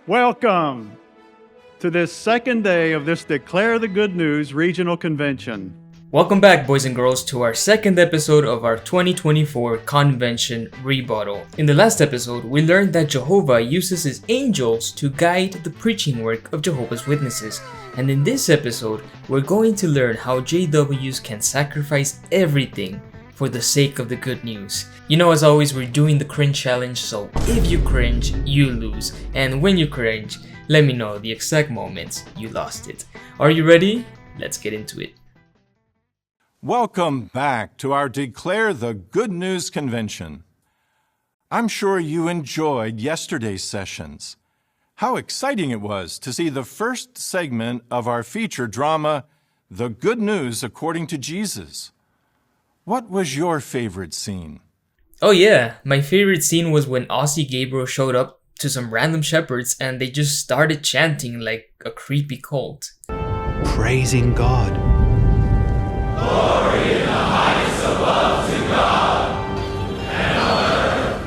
Welcome to this second day of this Declare the Good News Regional Convention. Welcome back, boys and girls, to our second episode of our 2024 Convention Rebuttal. In the last episode, we learned that Jehovah uses his angels to guide the preaching work of Jehovah's Witnesses. And in this episode, we're going to learn how JWs can sacrifice everything for the sake of the good news. You know, as always, we're doing the cringe challenge, so if you cringe, you lose. And when you cringe, let me know the exact moments you lost it. Are you ready? Let's get into it. Welcome back to our Declare the Good News Convention. I'm sure you enjoyed yesterday's sessions. How exciting it was to see the first segment of our feature drama, The Good News According to Jesus. What was your favorite scene? Oh yeah, my favorite scene was when Ozzy Gabriel showed up to some random shepherds and they just started chanting like a creepy cult. Praising God. Glory in the highest above to God, and on earth.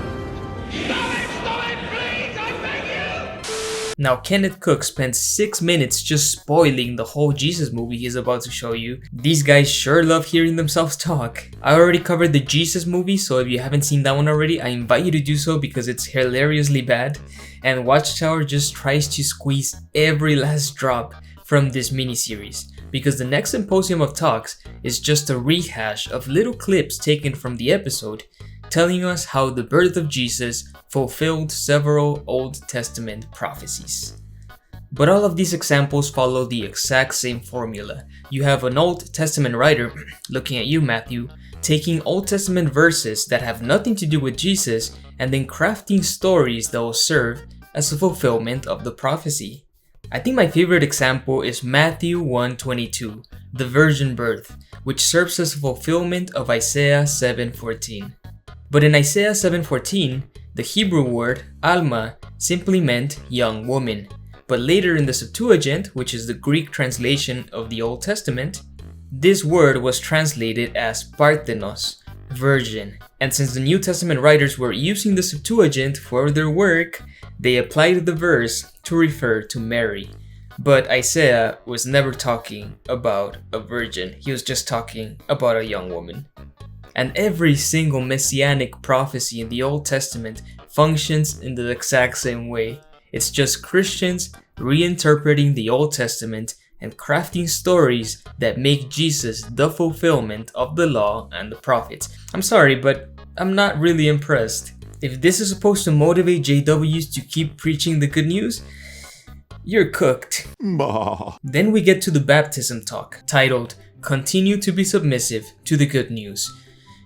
Stop it, please, I beg you! Now Kenneth Cook spent 6 minutes just spoiling the whole Jesus movie he's about to show you. These guys sure love hearing themselves talk. I already covered the Jesus movie, so if you haven't seen that one already, I invite you to do so because it's hilariously bad. And Watchtower just tries to squeeze every last drop from this miniseries, because the next symposium of talks is just a rehash of little clips taken from the episode, telling us how the birth of Jesus fulfilled several Old Testament prophecies. But all of these examples follow the exact same formula. You have an Old Testament writer, looking at you, Matthew, taking Old Testament verses that have nothing to do with Jesus and then crafting stories that will serve as a fulfillment of the prophecy. I think my favorite example is Matthew 1:22, the virgin birth, which serves as a fulfillment of Isaiah 7:14. But in Isaiah 7:14, the Hebrew word alma simply meant young woman. But later in the Septuagint, which is the Greek translation of the Old Testament, this word was translated as parthenos, virgin. And since the New Testament writers were using the Septuagint for their work, they applied the verse to refer to Mary. But Isaiah was never talking about a virgin, he was just talking about a young woman. And every single messianic prophecy in the Old Testament functions in the exact same way. It's just Christians reinterpreting the Old Testament and crafting stories that make Jesus the fulfillment of the law and the prophets. I'm sorry, but I'm not really impressed. If this is supposed to motivate JWs to keep preaching the good news, you're cooked. Bah. Then we get to the baptism talk, titled, Continue to be Submissive to the Good News.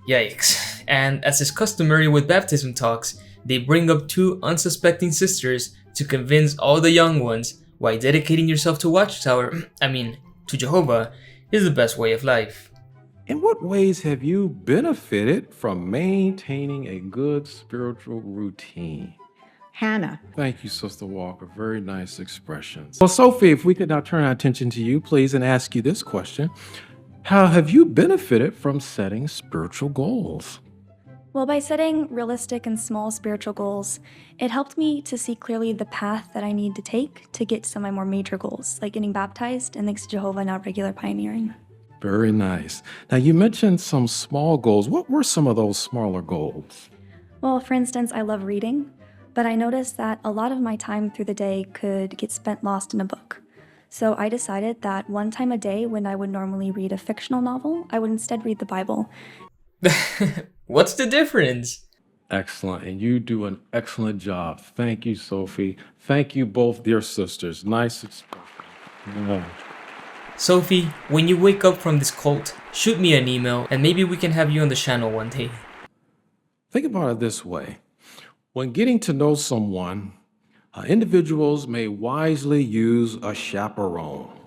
Yikes. And as is customary with baptism talks, they bring up two unsuspecting sisters to convince all the young ones why dedicating yourself to to Jehovah, is the best way of life. In what ways have you benefited from maintaining a good spiritual routine? Hannah. Thank you, Sister Walker. Very nice expressions. Well, Sophie, if we could now turn our attention to you, please, and ask you this question. How have you benefited from setting spiritual goals? Well, by setting realistic and small spiritual goals, it helped me to see clearly the path that I need to take to get to some of my more major goals, like getting baptized and thanks to Jehovah, now regular pioneering. Very nice. Now, you mentioned some small goals. What were some of those smaller goals? Well, for instance, I love reading, but I noticed that a lot of my time through the day could get spent lost in a book. So I decided that one time a day when I would normally read a fictional novel, I would instead read the Bible. What's the difference? Excellent, and you do an excellent job. Thank you, Sophie. Thank you both, dear sisters. Nice expression. Yeah. Sophie, when you wake up from this cult, shoot me an email and maybe we can have you on the channel one day. Think about it this way. When getting to know someone, individuals may wisely use a chaperone.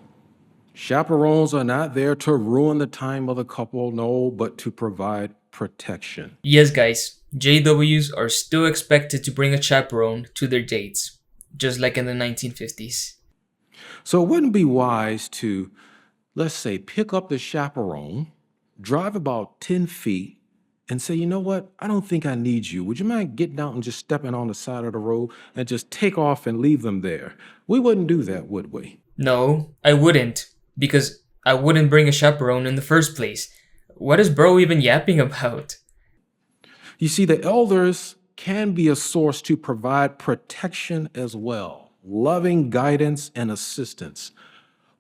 Chaperones are not there to ruin the time of the couple, no, but to provide protection. Yes, guys, JWs are still expected to bring a chaperone to their dates, just like in the 1950s. So it wouldn't be wise to, let's say, pick up the chaperone, drive about 10 feet, and say, you know what? I don't think I need you. Would you mind getting out and just stepping on the side of the road and just take off and leave them there? We wouldn't do that, would we? No, I wouldn't, because I wouldn't bring a chaperone in the first place. What is bro even yapping about? You see, the elders can be a source to provide protection as well, loving guidance and assistance.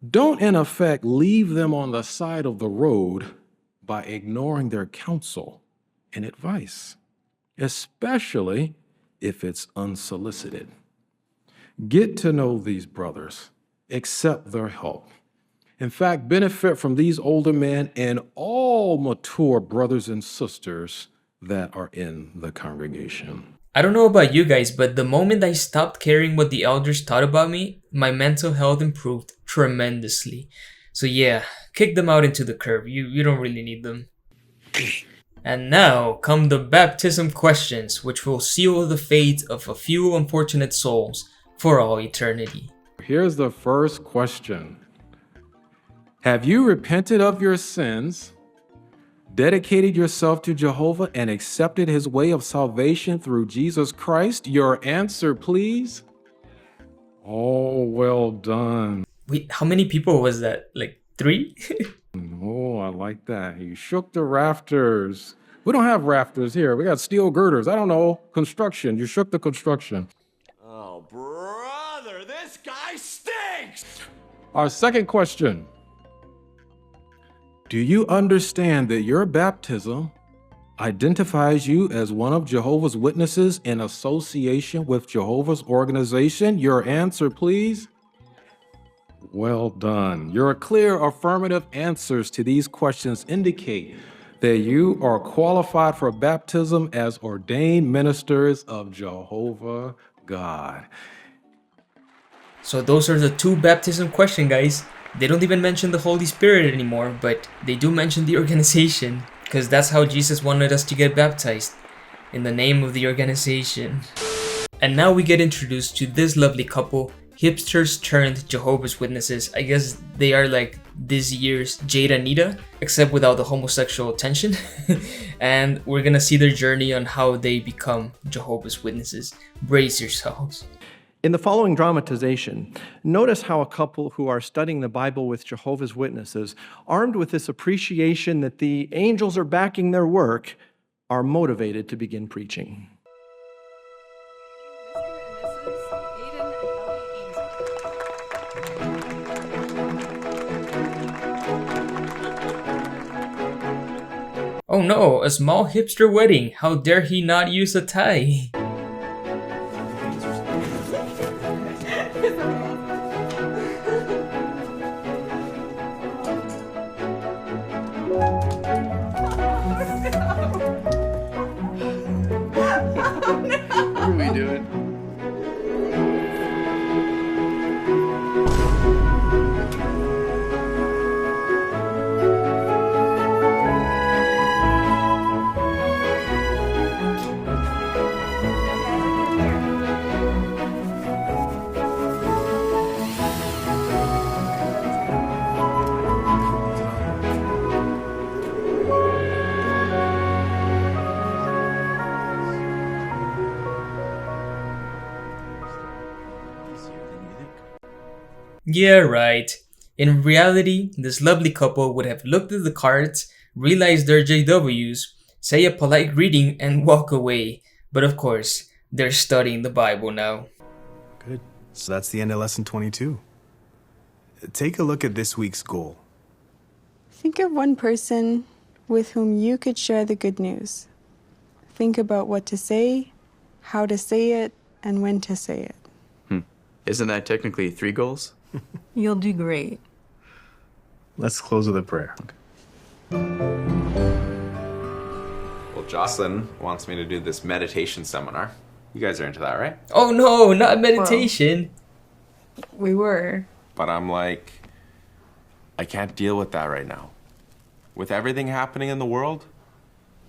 Don't, in effect, leave them on the side of the road by ignoring their counsel and advice, especially if it's unsolicited. Get to know these brothers, accept their help. In fact, benefit from these older men and all mature brothers and sisters that are in the congregation. I don't know about you guys, but the moment I stopped caring what the elders thought about me, my mental health improved tremendously. So yeah, kick them out into the curb. You don't really need them. And now come the baptism questions, which will seal the fate of a few unfortunate souls for all eternity. Here's the first question. Have you repented of your sins, dedicated yourself to Jehovah, and accepted his way of salvation through Jesus Christ? Your answer, please. Oh, well done. Wait, how many people was that? Like 3? Oh, I like that. You shook the rafters. We don't have rafters here. We got steel girders. I don't know. Construction. You shook the construction. Oh, brother, this guy stinks! Our second question. Do you understand that your baptism identifies you as one of Jehovah's Witnesses in association with Jehovah's organization? Your answer, please. Well done. Your clear affirmative answers to these questions indicate that you are qualified for baptism as ordained ministers of Jehovah God. So those are the 2 baptism questions, guys. They don't even mention the Holy Spirit anymore, but they do mention the organization, because that's how Jesus wanted us to get baptized, in the name of the organization. And now we get introduced to this lovely couple, hipsters turned Jehovah's Witnesses. I guess they are like this year's Jade and Nita, except without the homosexual tension. And we're gonna see their journey on how they become Jehovah's Witnesses. Brace yourselves. In the following dramatization, notice how a couple who are studying the Bible with Jehovah's Witnesses, armed with this appreciation that the angels are backing their work, are motivated to begin preaching. Oh no, a small hipster wedding. How dare he not use a tie? What are we doing? Yeah, right. In reality, this lovely couple would have looked at the cards, realized they're JWs, say a polite greeting, and walk away. But of course, they're studying the Bible now. Good. So that's the end of lesson 22. Take a look at this week's goal. Think of one person with whom you could share the good news. Think about what to say, how to say it, and when to say it. Isn't that technically 3 goals? You'll do great. Let's close with a prayer. Well, Jocelyn wants me to do this meditation seminar. You guys are into that, right? Oh no, not meditation. We were. But I'm like, I can't deal with that right now. With everything happening in the world,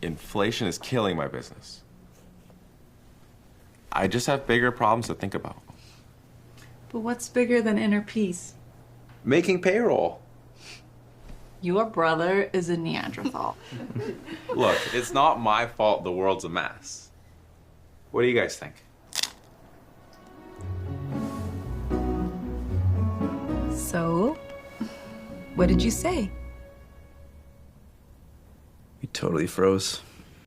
inflation is killing my business. I just have bigger problems to think about. But what's bigger than inner peace? Making payroll. Your brother is a Neanderthal. Look, it's not my fault the world's a mess. What do you guys think? So, what did you say? We totally froze.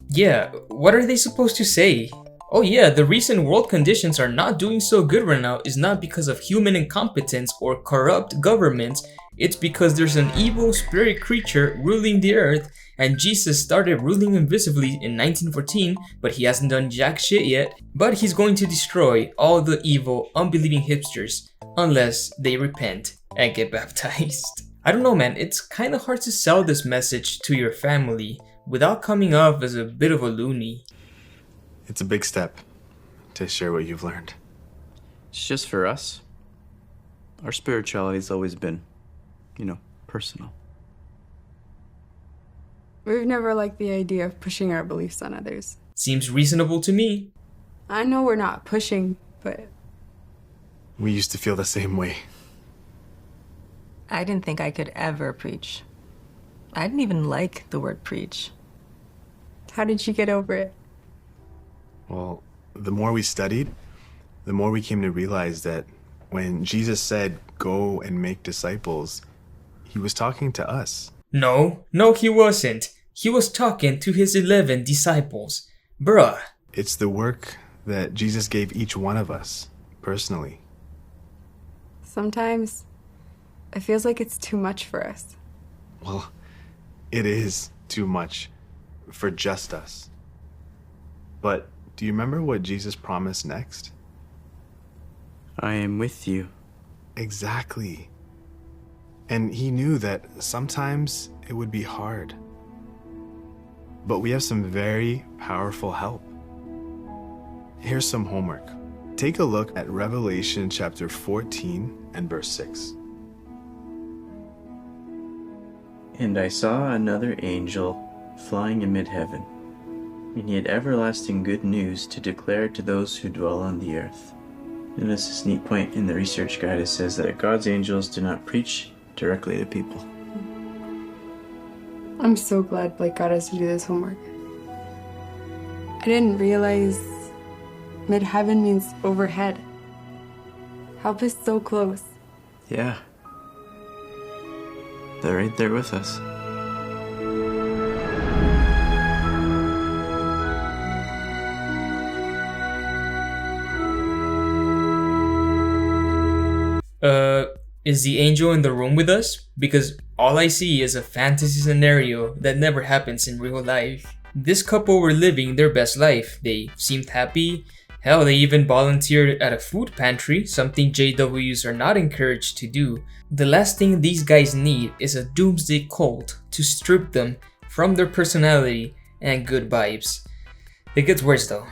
Yeah, what are they supposed to say? Oh yeah, the reason world conditions are not doing so good right now is not because of human incompetence or corrupt governments, it's because there's an evil spirit creature ruling the earth, and Jesus started ruling invisibly in 1914, but he hasn't done jack shit yet. But he's going to destroy all the evil, unbelieving hipsters, unless they repent and get baptized. I don't know, man, it's kinda hard to sell this message to your family without coming off as a bit of a loony. It's a big step to share what you've learned. It's just for us. Our spirituality's always been, personal. We've never liked the idea of pushing our beliefs on others. Seems reasonable to me. I know we're not pushing, but We used to feel the same way. I didn't think I could ever preach. I didn't even like the word preach. how did you get over it? Well, the more we studied, the more we came to realize that when Jesus said, "Go and make disciples," he was talking to us. No, he wasn't. He was talking to his 11 disciples. Bruh. It's the work that Jesus gave each one of us, personally. Sometimes it feels like it's too much for us. Well, it is too much for just us. But do you remember what Jesus promised next? I am with you. Exactly. And he knew that sometimes it would be hard. But we have some very powerful help. Here's some homework. Take a look at Revelation chapter 14 and verse 6. And I saw another angel flying amid heaven, and he had everlasting good news to declare to those who dwell on the earth. And this is a neat point in the research guide. It says that God's angels do not preach directly to people. I'm so glad Blake got us to do this homework. I didn't realize mid-heaven means overhead. Help is so close. Yeah. They're right there with us. Is the angel in the room with us? Because all I see is a fantasy scenario that never happens in real life. This couple were living their best life. They seemed happy. Hell, they even volunteered at a food pantry, something JWs are not encouraged to do. The last thing these guys need is a doomsday cult to strip them from their personality and good vibes. It gets worse though.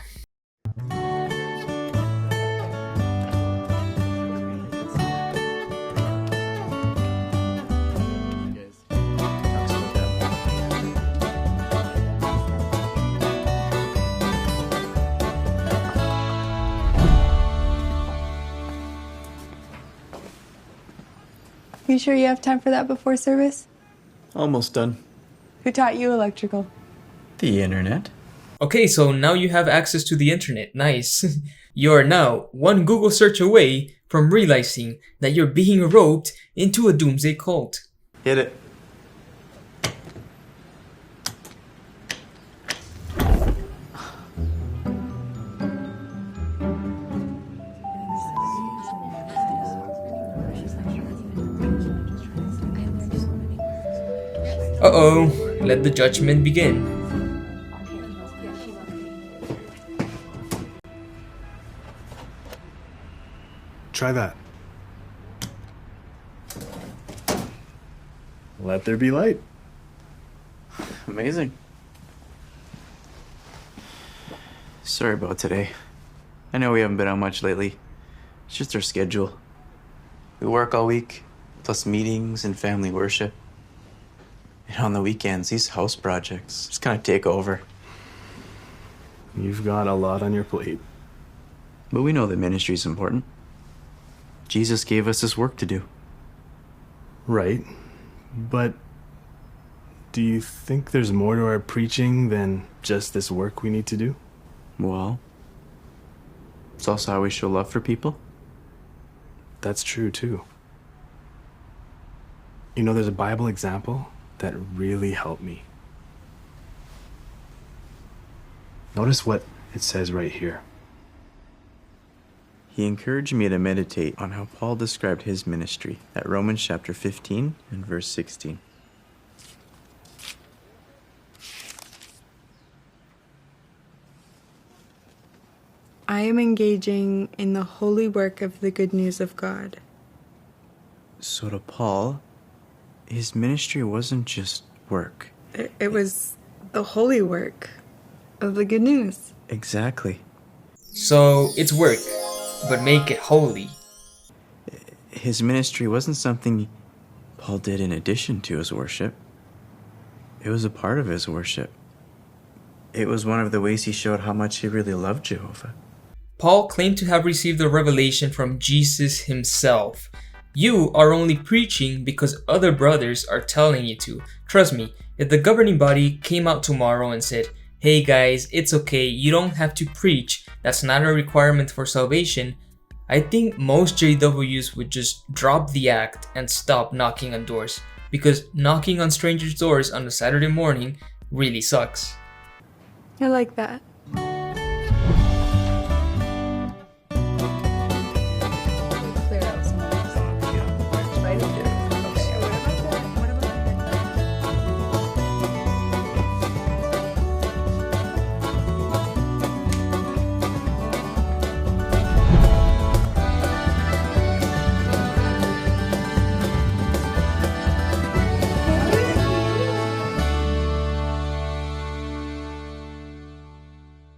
You sure you have time for that before service? Almost done. Who taught you electrical? The internet. Okay, so now you have access to the internet. Nice. You're now one Google search away from realizing that you're being roped into a doomsday cult. Hit it. Uh-oh, let the judgment begin. Try that. Let there be light. Amazing. Sorry about today. I know we haven't been on much lately. It's just our schedule. We work all week, plus meetings and family worship. And on the weekends, these house projects just kind of take over. You've got a lot on your plate. But we know that ministry is important. Jesus gave us this work to do. Right. But Do you think there's more to our preaching than just this work we need to do? Well, it's also how we show love for people. That's true, too. You know, there's a Bible example that really helped me. Notice what it says right here. He encouraged me to meditate on how Paul described his ministry at Romans chapter 15 and verse 16. I am engaging in the holy work of the good news of God. So to Paul, his ministry wasn't just work. It was the holy work of the good news. Exactly. So it's work, but make it holy. His ministry wasn't something Paul did in addition to his worship. It was a part of his worship. It was one of the ways he showed how much he really loved Jehovah. Paul claimed to have received the revelation from Jesus himself. You are only preaching because other brothers are telling you to. Trust me, if the governing body came out tomorrow and said, "Hey guys, it's okay, you don't have to preach, that's not a requirement for salvation," I think most JWs would just drop the act and stop knocking on doors, because knocking on strangers' doors on a Saturday morning really sucks. I like that.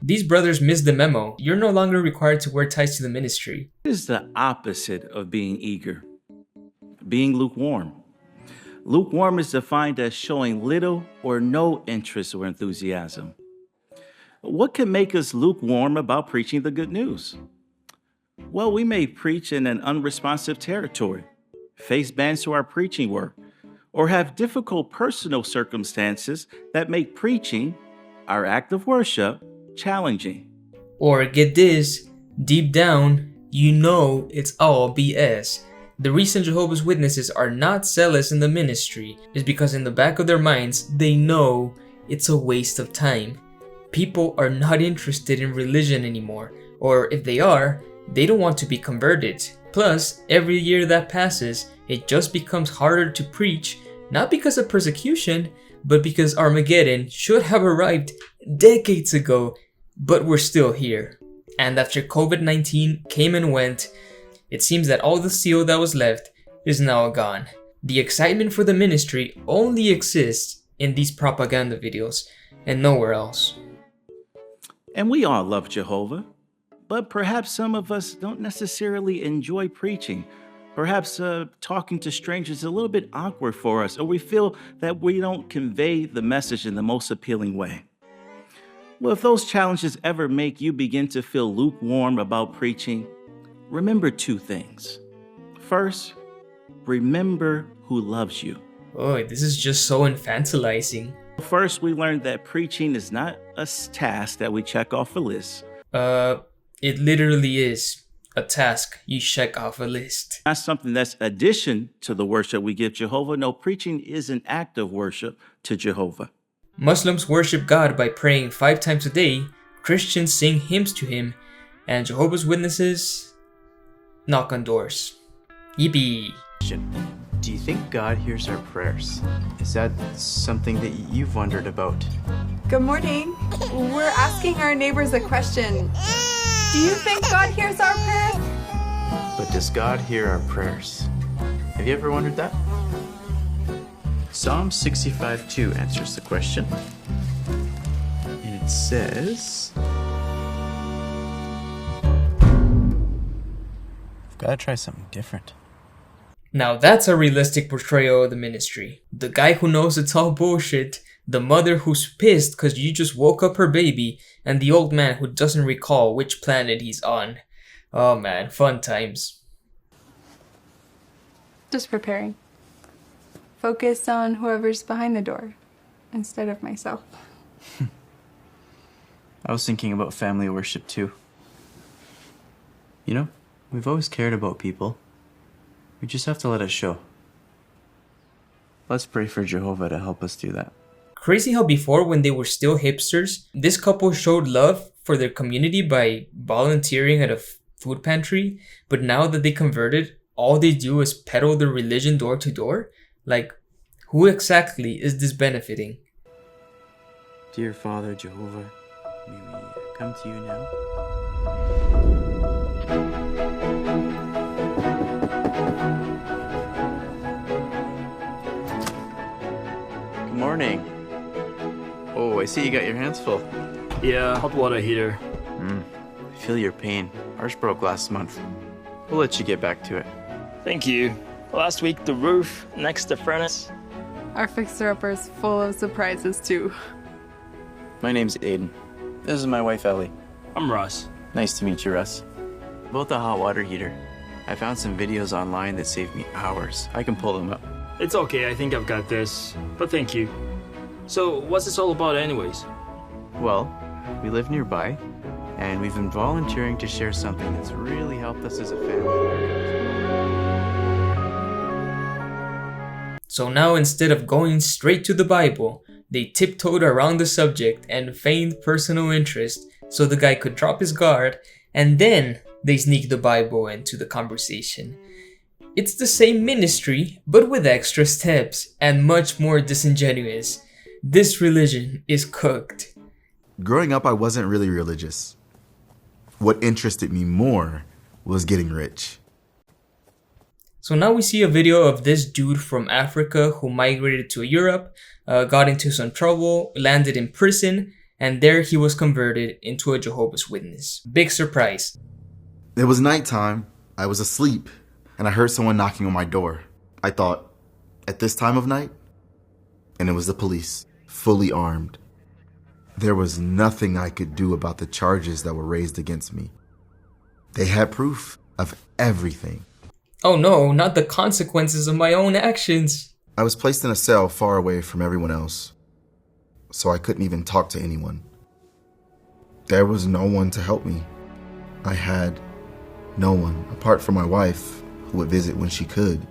These brothers missed the memo. You're no longer required to wear ties to the ministry. It is the opposite of being eager. Being lukewarm. Lukewarm is defined as showing little or no interest or enthusiasm. What can make us lukewarm about preaching the good news? Well, we may preach in an unresponsive territory, face bans to our preaching work, or have difficult personal circumstances that make preaching, our act of worship, challenging. Or get this, deep down, you know it's all BS. The reason Jehovah's Witnesses are not zealous in the ministry is because in the back of their minds, they know it's a waste of time. People are not interested in religion anymore, or if they are, they don't want to be converted. Plus, every year that passes, it just becomes harder to preach, not because of persecution, but because Armageddon should have arrived decades ago, but we're still here. And after COVID-19 came and went, it seems that all the zeal that was left is now gone. The excitement for the ministry only exists in these propaganda videos and nowhere else. And we all love Jehovah, but perhaps some of us don't necessarily enjoy preaching. Perhaps talking to strangers is a little bit awkward for us, or we feel that we don't convey the message in the most appealing way. Well, if those challenges ever make you begin to feel lukewarm about preaching, remember two things. First, remember who loves you. Oh, this is just so infantilizing. First, we learned that preaching is not a task that we check off a list. It literally is a task you check off a list. Not something that's addition to the worship we give Jehovah. No, preaching is an act of worship to Jehovah. Muslims worship God by praying 5 times a day, Christians sing hymns to him, and Jehovah's Witnesses knock on doors. Yippee! Do you think God hears our prayers? Is that something that you've wondered about? Good morning. We're asking our neighbors a question. Do you think God hears our prayers? But does God hear our prayers? Have you ever wondered that? Psalm 65:2 answers the question. And it says, I've got to try something different. Now that's a realistic portrayal of the ministry. The guy who knows it's all bullshit, the mother who's pissed because you just woke up her baby, and the old man who doesn't recall which planet he's on. Oh man, fun times. Just preparing. Focus on whoever's behind the door. instead of myself. I was thinking about family worship too. You know, we've always cared about people. We just have to let it show. Let's pray for Jehovah to help us do that. Crazy how before, when they were still hipsters, this couple showed love for their community by volunteering at a food pantry, but now that they converted, all they do is peddle their religion door to door? Like, who exactly is this benefiting? Dear Father Jehovah, may we come to you now? Good morning. Oh, I see you got your hands full. Yeah, hot water heater. I feel your pain. Ours broke last month. We'll let you get back to it. Thank you. Last week, the roof next to furnace. Our fixer-upper is full of surprises too. My name's Aiden. This is my wife, Ellie. I'm Russ. Nice to meet you, Russ. About the hot water heater. I found some videos online that saved me hours. I can pull them up. It's okay, I think I've got this. But thank you. So, what's this all about anyways? Well, we live nearby, and we've been volunteering to share something that's really helped us as a family. So now, instead of going straight to the Bible, they tiptoed around the subject and feigned personal interest so the guy could drop his guard, and then they sneaked the Bible into the conversation. It's the same ministry, but with extra steps and much more disingenuous. This religion is cooked. Growing up, I wasn't really religious. What interested me more was getting rich. So now we see a video of this dude from Africa who migrated to Europe, got into some trouble, landed in prison, and there he was converted into a Jehovah's Witness. Big surprise. It was nighttime, I was asleep, and I heard someone knocking on my door. I thought, at this time of night? And it was the police, fully armed. There was nothing I could do about the charges that were raised against me. They had proof of everything. Oh no, not the consequences of my own actions. I was placed in a cell far away from everyone else, so I couldn't even talk to anyone. There was no one to help me. I had no one, apart from my wife, who would visit when she could.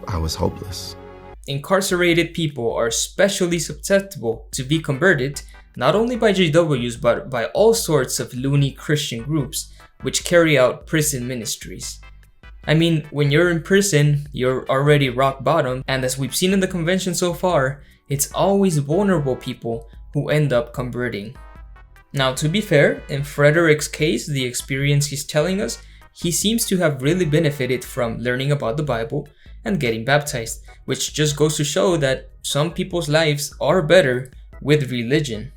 I was hopeless. Incarcerated people are especially susceptible to be converted, not only by JWs, but by all sorts of loony Christian groups, which carry out prison ministries. I mean, when you're in prison, you're already rock bottom, and as we've seen in the convention so far, it's always vulnerable people who end up converting. Now, to be fair, in Frederick's case, the experience he's telling us, he seems to have really benefited from learning about the Bible and getting baptized, which just goes to show that some people's lives are better with religion.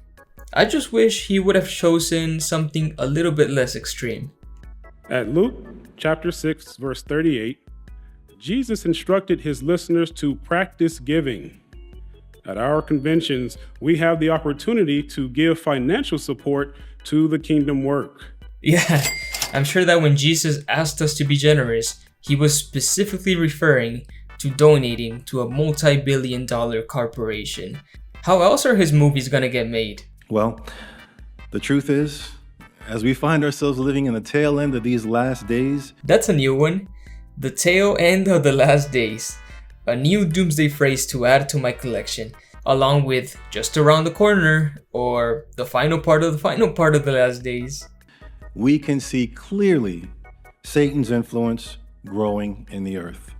I just wish he would have chosen something a little bit less extreme. At Luke chapter 6, verse 38, Jesus instructed his listeners to practice giving. At our conventions, we have the opportunity to give financial support to the kingdom work. Yeah, I'm sure that when Jesus asked us to be generous, he was specifically referring to donating to a multi-billion-dollar corporation. How else are his movies gonna get made? Well, the truth is, as we find ourselves living in the tail end of these last days... That's a new one. The tail end of the last days. A new doomsday phrase to add to my collection, along with just around the corner, or the final part of the last days. We can see clearly Satan's influence growing in the earth.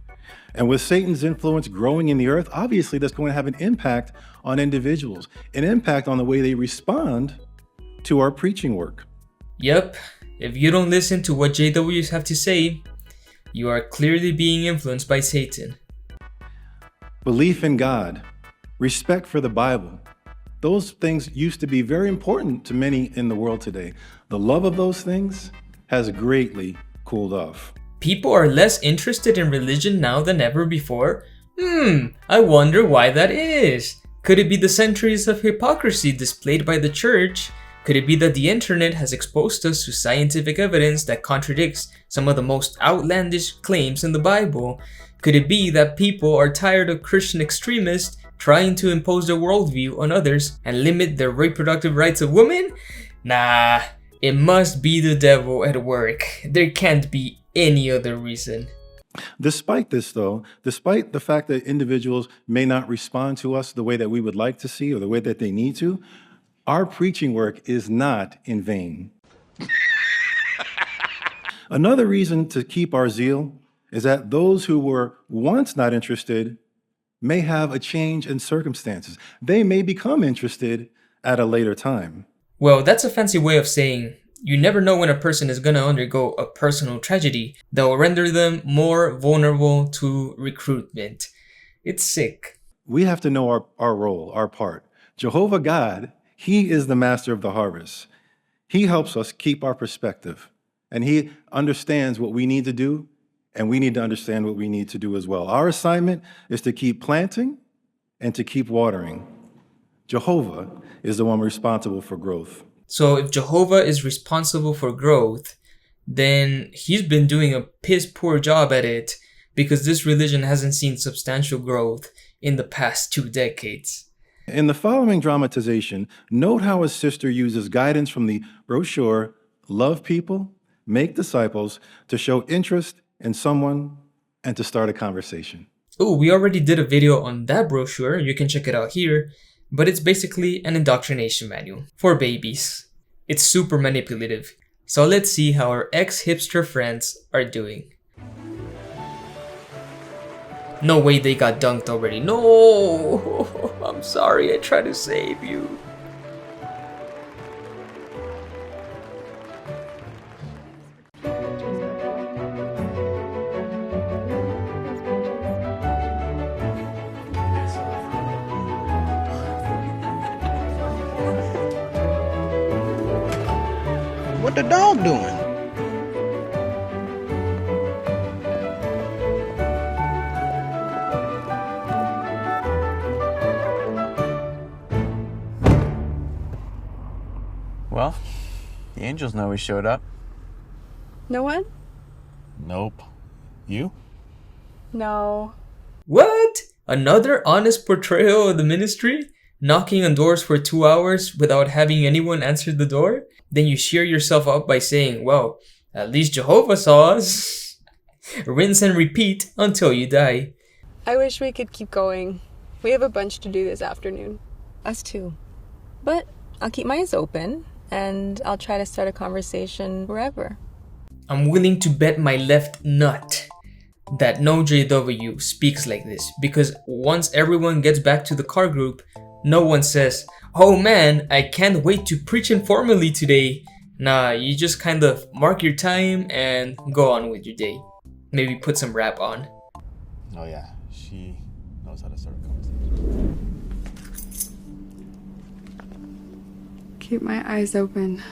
And with Satan's influence growing in the earth, obviously that's going to have an impact on individuals, an impact on the way they respond to our preaching work. Yep, if you don't listen to what JWs have to say, you are clearly being influenced by Satan. Belief in God, respect for the Bible, those things used to be very important to many in the world today. The love of those things has greatly cooled off. People are less interested in religion now than ever before? I wonder why that is. Could it be the centuries of hypocrisy displayed by the church? Could it be that the internet has exposed us to scientific evidence that contradicts some of the most outlandish claims in the Bible? Could it be that people are tired of Christian extremists trying to impose their worldview on others and limit the reproductive rights of women? Nah, it must be the devil at work. There can't be any other reason. Despite this, though, despite the fact that individuals may not respond to us the way that we would like to see or the way that they need to, our preaching work is not in vain. Another reason to keep our zeal is that those who were once not interested may have a change in circumstances. They may become interested at a later time. Well, that's a fancy way of saying you never know when a person is going to undergo a personal tragedy that will render them more vulnerable to recruitment. It's sick. We have to know our role, our part. Jehovah God, He is the master of the harvest. He helps us keep our perspective, and He understands what we need to do, and we need to understand what we need to do as well. Our assignment is to keep planting and to keep watering. Jehovah is the one responsible for growth. So if Jehovah is responsible for growth, then he's been doing a piss poor job at it because this religion hasn't seen substantial growth in the past 2 decades. In the following dramatization, note how his sister uses guidance from the brochure, Love People, Make Disciples, to show interest in someone and to start a conversation. Oh, we already did a video on that brochure. You can check it out here. But it's basically an indoctrination manual for babies. It's super manipulative. So let's see how our ex-hipster friends are doing. No way they got dunked already. No! I'm sorry, I tried to save you. What the dog doing? Well, the angels know we showed up. No one? Nope. You? No. What? Another honest portrayal of the ministry? Knocking on doors for 2 hours without having anyone answer the door? Then you cheer yourself up by saying, well, at least Jehovah saw us. Rinse and repeat until you die. I wish we could keep going. We have a bunch to do this afternoon. Us too. But I'll keep my eyes open and I'll try to start a conversation wherever. I'm willing to bet my left nut that no JW speaks like this, because once everyone gets back to the car group, no one says, oh man, I can't wait to preach informally today. Nah, you just kind of mark your time and go on with your day. Maybe put some rap on. Oh yeah, she knows how to start a conversation. Keep my eyes open.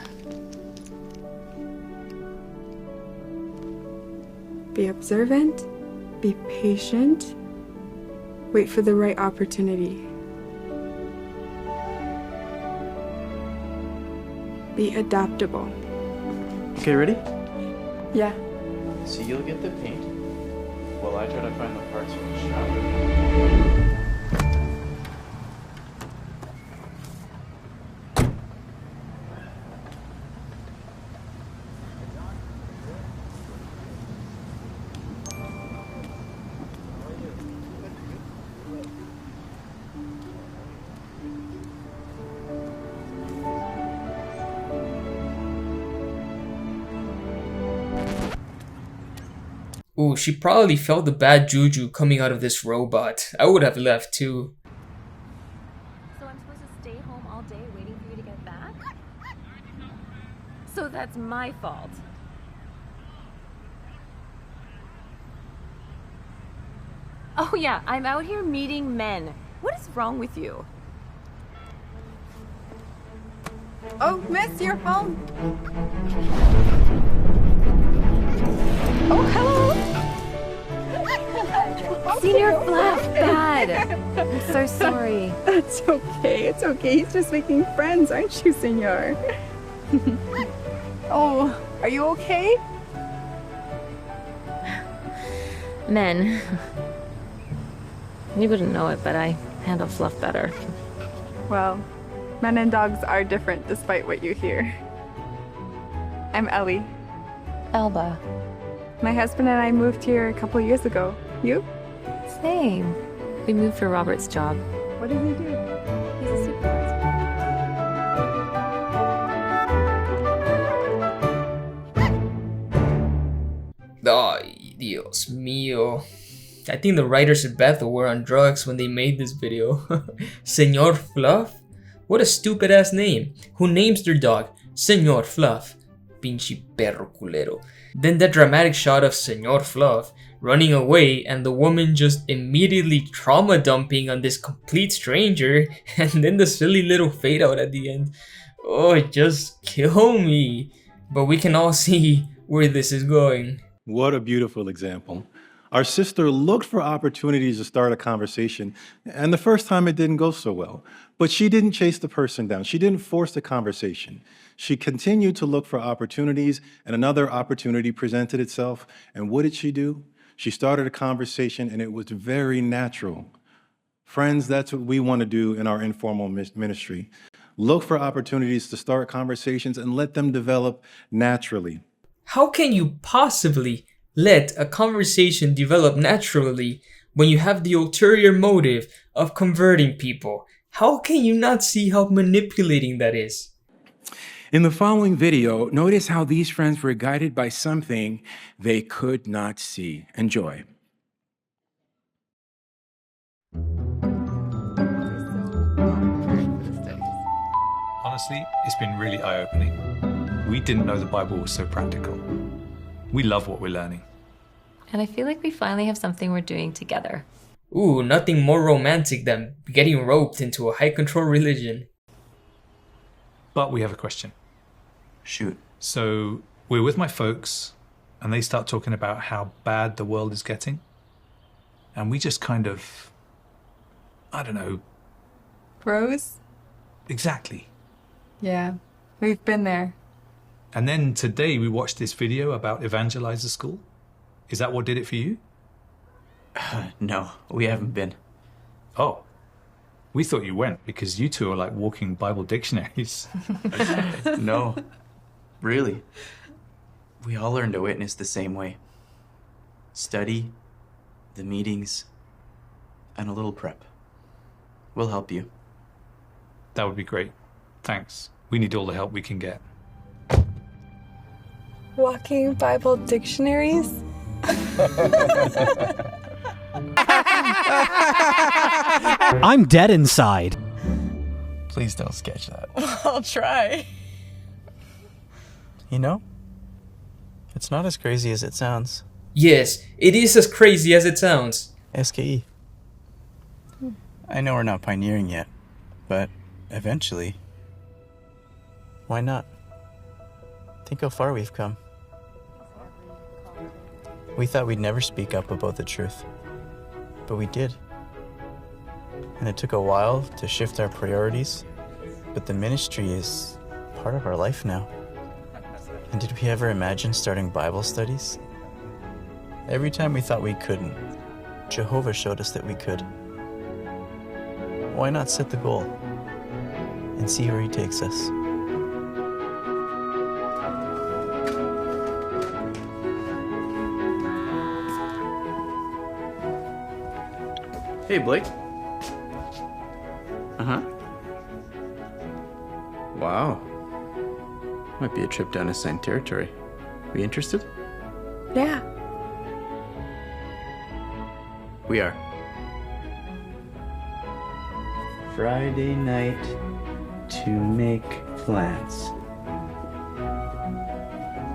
Be observant, be patient, wait for the right opportunity. Be adaptable. Okay, ready? Yeah. So you'll get the paint while I try to find the parts for the shower. Ooh, she probably felt the bad juju coming out of this robot. I would have left too. So I'm supposed to stay home all day waiting for you to get back? So that's my fault. Oh yeah, I'm out here meeting men. What is wrong with you? Oh, miss, your phone. Oh, hello. Senior laughed bad. I'm so sorry. That's okay. It's okay. He's just making friends, aren't you, Senor? Oh, are you okay? Men. You wouldn't know it, but I handle fluff better. Well, men and dogs are different despite what you hear. I'm Ellie. Elba. My husband and I moved here a couple years ago. You? Same. We moved for Robert's job. What does he do? He's a supervisor. Ay, Dios mío. I think the writers at Bethel were on drugs when they made this video. Señor Fluff? What a stupid ass name. Who names their dog Señor Fluff? Pinche perro culero. Then that dramatic shot of Señor Fluff running away and the woman just immediately trauma dumping on this complete stranger, and then the silly little fade out at the end. Oh, it just kill me. But we can all see where this is going. What a beautiful example. Our sister looked for opportunities to start a conversation, and the first time it didn't go so well. But she didn't chase the person down. She didn't force the conversation. She continued to look for opportunities, and another opportunity presented itself. And what did she do? She started a conversation, and it was very natural. Friends, that's what we want to do in our informal ministry. Look for opportunities to start conversations and let them develop naturally. How can you possibly let a conversation develop naturally when you have the ulterior motive of converting people? How can you not see how manipulating that is? In the following video, notice how these friends were guided by something they could not see. Enjoy. Honestly, it's been really eye-opening. We didn't know the Bible was so practical. We love what we're learning. And I feel like we finally have something we're doing together. Ooh, nothing more romantic than getting roped into a high-control religion. But we have a question. Shoot. So, we're with my folks, and they start talking about how bad the world is getting. And we just kind of, I don't know. Rose? Exactly. Yeah, we've been there. And then today we watched this video about Evangelizer School. Is that what did it for you? No, we haven't been. Oh. We thought you went because you two are like walking Bible dictionaries. No, really. We all learn to witness the same way. Study, the meetings, and a little prep. We'll help you. That would be great. Thanks. We need all the help we can get. Walking Bible dictionaries? I'm dead inside. Please don't sketch that. I'll try. You know, it's not as crazy as it sounds. Yes, it is as crazy as it sounds. SKE. I know we're not pioneering yet, but eventually, why not? Think how far we've come. We thought we'd never speak up about the truth, but we did. And it took a while to shift our priorities, but the ministry is part of our life now. And did we ever imagine starting Bible studies? Every time we thought we couldn't, Jehovah showed us that we could. Why not set the goal and see where he takes us? Hey, Blake. Uh-huh. Wow. Might be a trip down assigned territory. Are you interested? Yeah. We are. Friday night to make plans.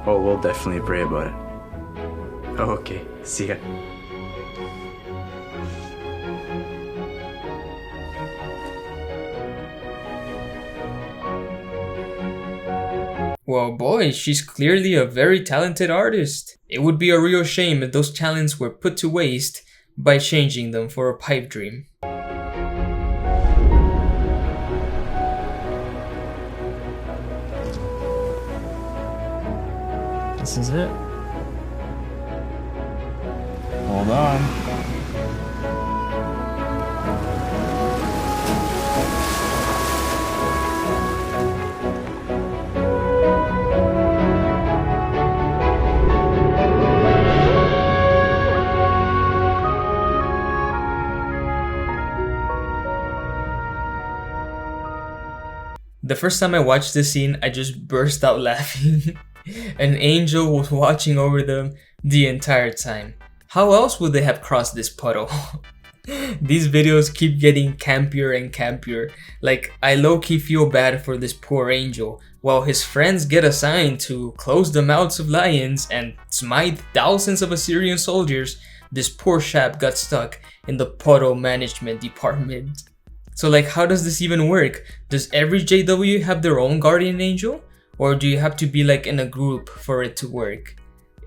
Oh, we'll definitely pray about it. Oh, okay. See ya. Well, boy, she's clearly a very talented artist. It would be a real shame if those talents were put to waste by changing them for a pipe dream. This is it. Hold on. The first time I watched this scene, I just burst out laughing. An angel was watching over them the entire time. How else would they have crossed this puddle? These videos keep getting campier and campier. Like, I low-key feel bad for this poor angel. While his friends get assigned to close the mouths of lions and smite thousands of Assyrian soldiers, this poor chap got stuck in the puddle management department. So like, how does this even work? Does every JW have their own guardian angel? Or do you have to be like in a group for it to work?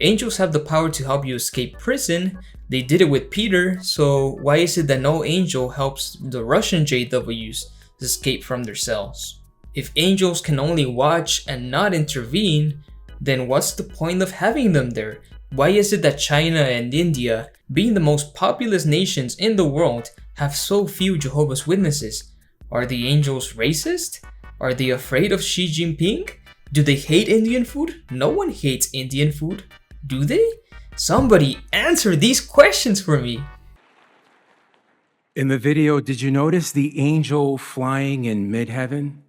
Angels have the power to help you escape prison. They did it with Peter, so why is it that no angel helps the Russian JWs escape from their cells? If angels can only watch and not intervene, then what's the point of having them there? Why is it that China and India, being the most populous nations in the world, have so few Jehovah's Witnesses? Are the angels racist? Are they afraid of Xi Jinping? Do they hate Indian food? No one hates Indian food. Do they? Somebody answer these questions for me. In the video, did you notice the angel flying in mid-heaven?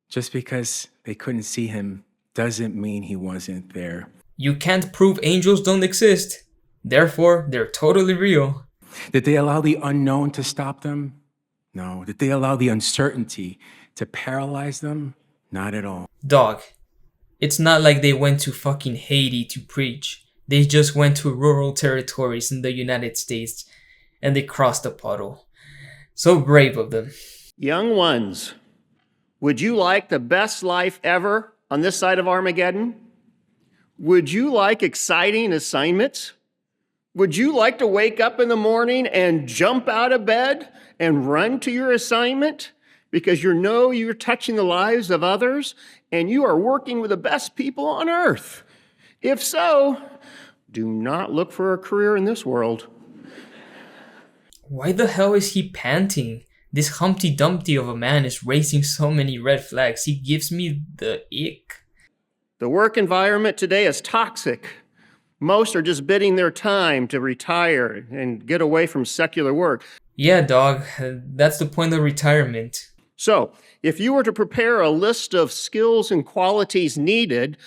Just because they couldn't see him doesn't mean he wasn't there. You can't prove angels don't exist. Therefore, they're totally real. Did they allow the unknown to stop them? No. Did they allow the uncertainty to paralyze them? Not at all. Dog, it's not like they went to fucking Haiti to preach. They just went to rural territories in the United States and they crossed the puddle. So brave of them. Young ones, would you like the best life ever on this side of Armageddon? Would you like exciting assignments? Would you like to wake up in the morning and jump out of bed and run to your assignment because you know you're touching the lives of others and you are working with the best people on earth? If so, do not look for a career in this world. Why the hell is he panting? This Humpty Dumpty of a man is raising so many red flags. He gives me the ick. The work environment today is toxic. Most are just bidding their time to retire and get away from secular work. Yeah, dog. That's the point of retirement. So, if you were to prepare a list of skills and qualities needed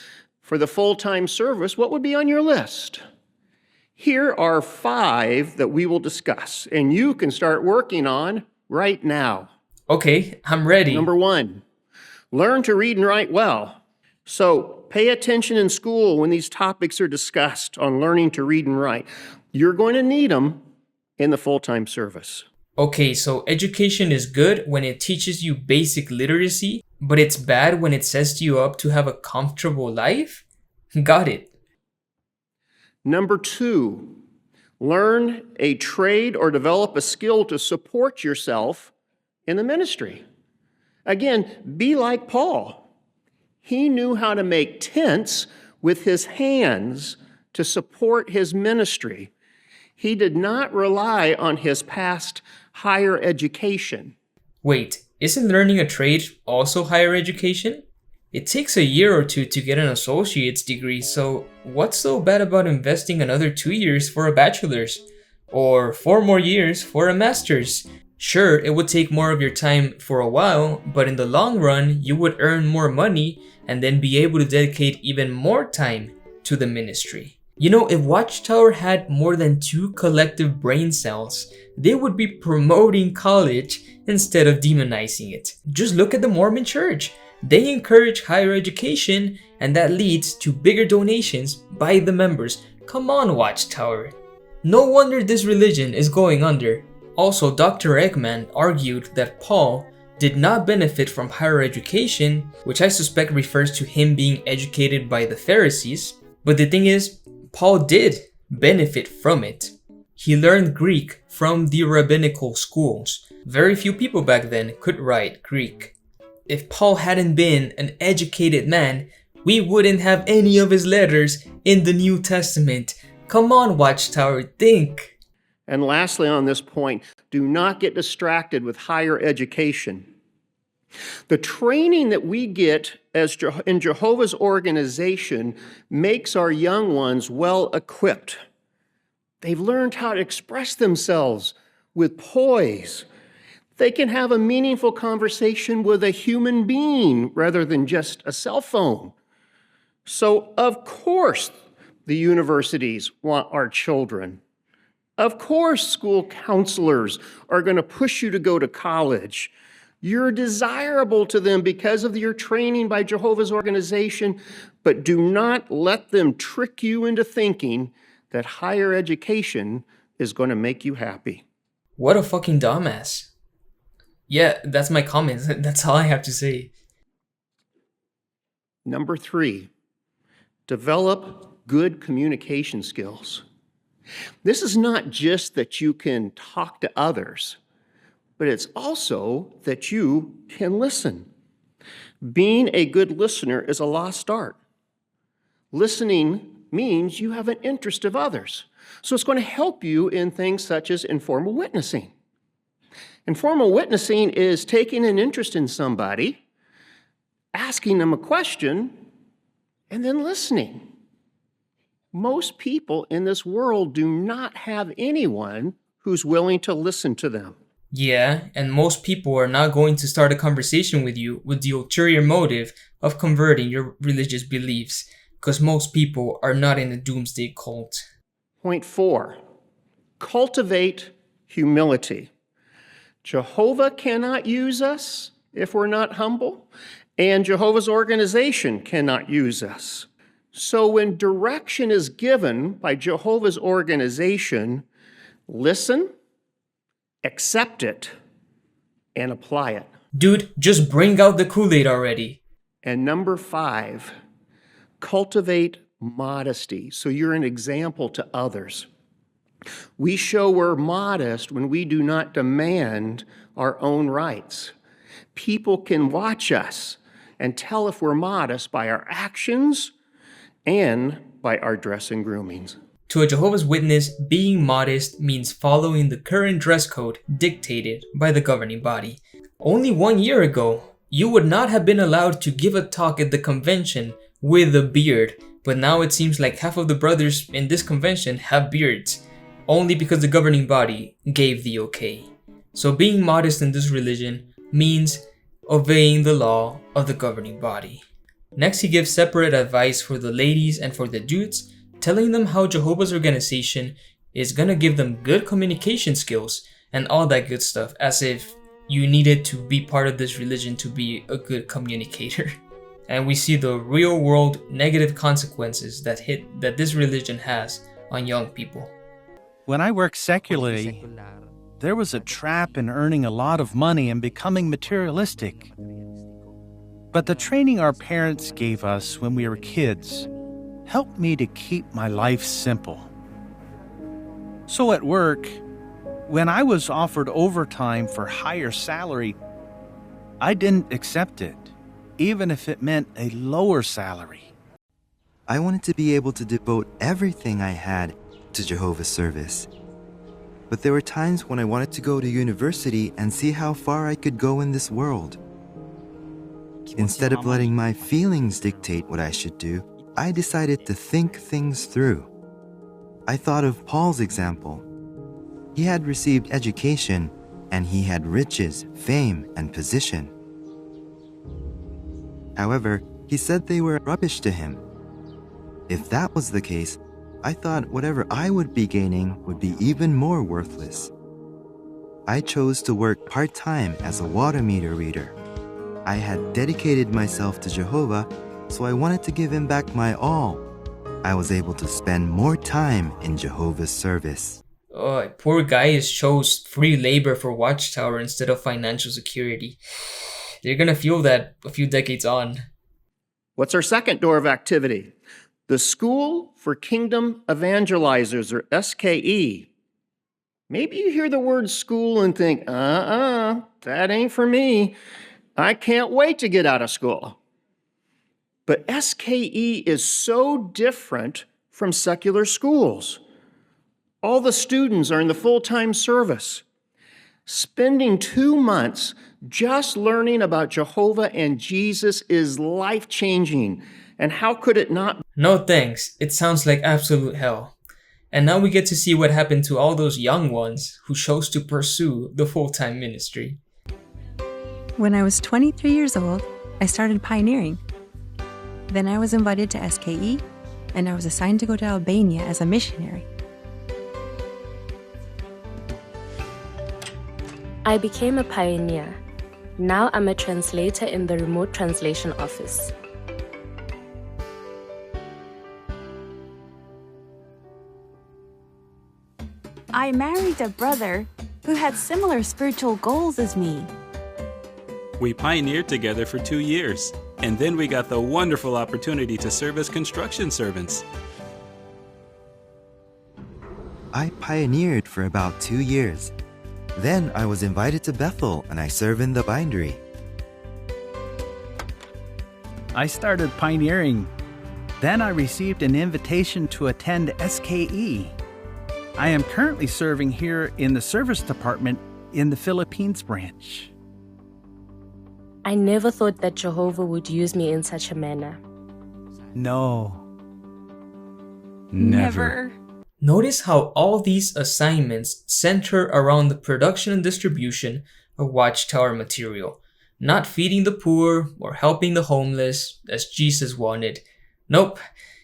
for the full-time service, what would be on your list? Here are 5 that we will discuss, and you can start working on right now. Okay, I'm ready. Number 1, learn to read and write well. So pay attention in school when these topics are discussed on learning to read and write. You're going to need them in the full-time service. Okay, so education is good when it teaches you basic literacy, but it's bad when it sets you up to have a comfortable life? Got it. Number 2, learn a trade or develop a skill to support yourself in the ministry. Again, be like Paul. He knew how to make tents with his hands to support his ministry. He did not rely on his past higher education. Wait, isn't learning a trade also higher education? It takes a year or 2 to get an associate's degree, so what's so bad about investing another 2 years for a bachelor's? Or 4 more years for a master's? Sure, it would take more of your time for a while, but in the long run, you would earn more money and then be able to dedicate even more time to the ministry. You know, if Watchtower had more than 2 collective brain cells, they would be promoting college instead of demonizing it. Just look at the Mormon Church. They encourage higher education, and that leads to bigger donations by the members. Come on, Watchtower. No wonder this religion is going under. Also, Dr. Eggman argued that Paul did not benefit from higher education, which I suspect refers to him being educated by the Pharisees. But the thing is, Paul did benefit from it. He learned Greek from the rabbinical schools. Very few people back then could write Greek. If Paul hadn't been an educated man, we wouldn't have any of his letters in the New Testament. Come on, Watchtower, think. And lastly on this point, do not get distracted with higher education. The training that we get in Jehovah's organization makes our young ones well equipped. They've learned how to express themselves with poise. They can have a meaningful conversation with a human being rather than just a cell phone. So, of course, the universities want our children. Of course, school counselors are going to push you to go to college. You're desirable to them because of your training by Jehovah's organization, but do not let them trick you into thinking that higher education is going to make you happy. What a fucking dumbass. Yeah, that's my comments. That's all I have to say. Number 3, develop good communication skills. This is not just that you can talk to others, but it's also that you can listen. Being a good listener is a lost art. Listening means you have an interest of others. So it's going to help you in things such as informal witnessing. Informal witnessing is taking an interest in somebody, asking them a question, and then listening. Most people in this world do not have anyone who's willing to listen to them. Yeah, and most people are not going to start a conversation with you with the ulterior motive of converting your religious beliefs, because most people are not in a doomsday cult. Point 4, cultivate humility. Jehovah cannot use us if we're not humble, and Jehovah's organization cannot use us. So when direction is given by Jehovah's organization, listen, accept it, and apply it. Dude, just bring out the Kool-Aid already. And number 5, cultivate modesty, so you're an example to others. We show we're modest when we do not demand our own rights. People can watch us and tell if we're modest by our actions and by our dress and groomings. To a Jehovah's Witness, being modest means following the current dress code dictated by the governing body. Only 1 year ago, you would not have been allowed to give a talk at the convention with a beard, but now it seems like half of the brothers in this convention have beards, only because the governing body gave the okay. So being modest in this religion means obeying the law of the governing body. Next, he gives separate advice for the ladies and for the dudes, telling them how Jehovah's organization is gonna give them good communication skills and all that good stuff, as if you needed to be part of this religion to be a good communicator. And we see the real world negative consequences that this religion has on young people. When I worked secularly, there was a trap in earning a lot of money and becoming materialistic. But the training our parents gave us when we were kids helped me to keep my life simple. So at work, when I was offered overtime for higher salary, I didn't accept it, even if it meant a lower salary. I wanted to be able to devote everything I had to Jehovah's service. But there were times when I wanted to go to university and see how far I could go in this world. Instead of letting my feelings dictate what I should do, I decided to think things through. I thought of Paul's example. He had received education, and he had riches, fame, and position. However, he said they were rubbish to him. If that was the case, I thought whatever I would be gaining would be even more worthless. I chose to work part-time as a water meter reader. I had dedicated myself to Jehovah, so I wanted to give him back my all. I was able to spend more time in Jehovah's service. Oh, poor guy chose free labor for Watchtower instead of financial security. They're gonna feel that a few decades on. What's our second door of activity? The School for Kingdom Evangelizers, or SKE. Maybe you hear the word school and think, that ain't for me. I can't wait to get out of school. But SKE is so different from secular schools. All the students are in the full-time service. Spending 2 months just learning about Jehovah and Jesus is life-changing. And how could it not? No thanks, it sounds like absolute hell. And now we get to see what happened to all those young ones who chose to pursue the full-time ministry. When I was 23 years old, I started pioneering. Then I was invited to SKE, and I was assigned to go to Albania as a missionary. I became a pioneer. Now I'm a translator in the remote translation office. I married a brother who had similar spiritual goals as me. We pioneered together for 2 years, and then we got the wonderful opportunity to serve as construction servants. I pioneered for about 2 years. Then I was invited to Bethel and I serve in the bindery. I started pioneering. Then I received an invitation to attend SKE. I am currently serving here in the service department in the Philippines branch. I never thought that Jehovah would use me in such a manner. No. Never. Notice how all these assignments center around the production and distribution of Watchtower material, not feeding the poor or helping the homeless as Jesus wanted. Nope,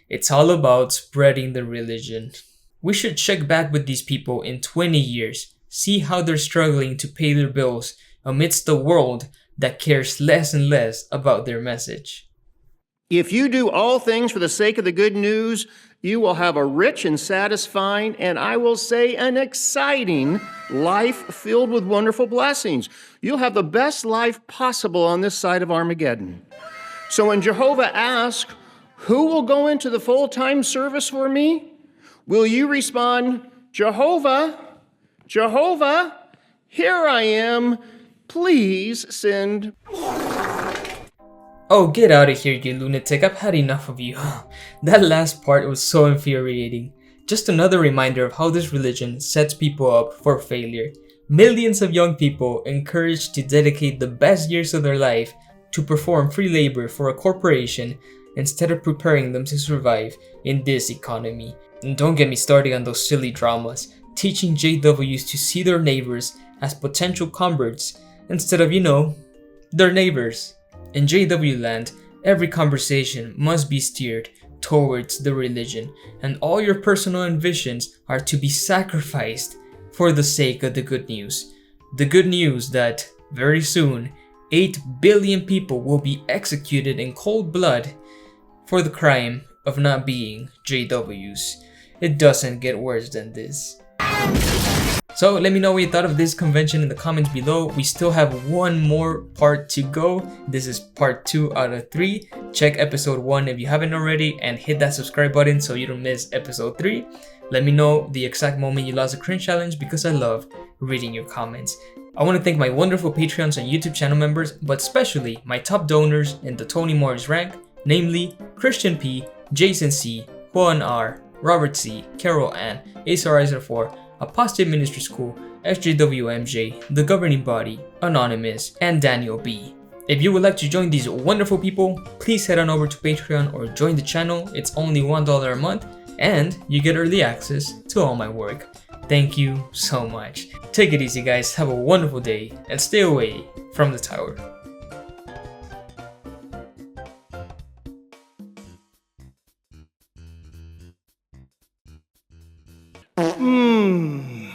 it's all about spreading the religion. We should check back with these people in 20 years, see how they're struggling to pay their bills amidst a world that cares less and less about their message. If you do all things for the sake of the good news, you will have a rich and satisfying, and I will say an exciting life filled with wonderful blessings. You'll have the best life possible on this side of Armageddon. So when Jehovah asks, who will go into the full-time service for me? Will you respond, Jehovah, Jehovah, here I am, please send. Oh, get out of here, you lunatic. I've had enough of you. That last part was so infuriating. Just another reminder of how this religion sets people up for failure. Millions of young people encouraged to dedicate the best years of their life to perform free labor for a corporation instead of preparing them to survive in this economy. And don't get me started on those silly dramas, teaching JWs to see their neighbors as potential converts instead of, their neighbors. In JW land, every conversation must be steered towards the religion, and all your personal ambitions are to be sacrificed for the sake of the good news. The good news that, very soon, 8 billion people will be executed in cold blood for the crime of not being JWs. It doesn't get worse than this. So let me know what you thought of this convention in the comments below. We still have one more part to go. This is part 2 out of 3. Check episode 1 if you haven't already, and hit that subscribe button so you don't miss episode 3. Let me know the exact moment you lost a cringe challenge, because I love reading your comments. I want to thank my wonderful Patreons and YouTube channel members, but especially my top donors in the Tony Morris rank, namely Christian P, Jason C, Juan R, Robert C, Carol Ann, ASRIzer4, Apostateministryschool, ExJW MJ, The Governing Body, Anonymous, and Daniel B. If you would like to join these wonderful people, please head on over to Patreon or join the channel. It's only $1 a month, and you get early access to all my work. Thank you so much. Take it easy, guys. Have a wonderful day, and stay away from the tower. Mmm.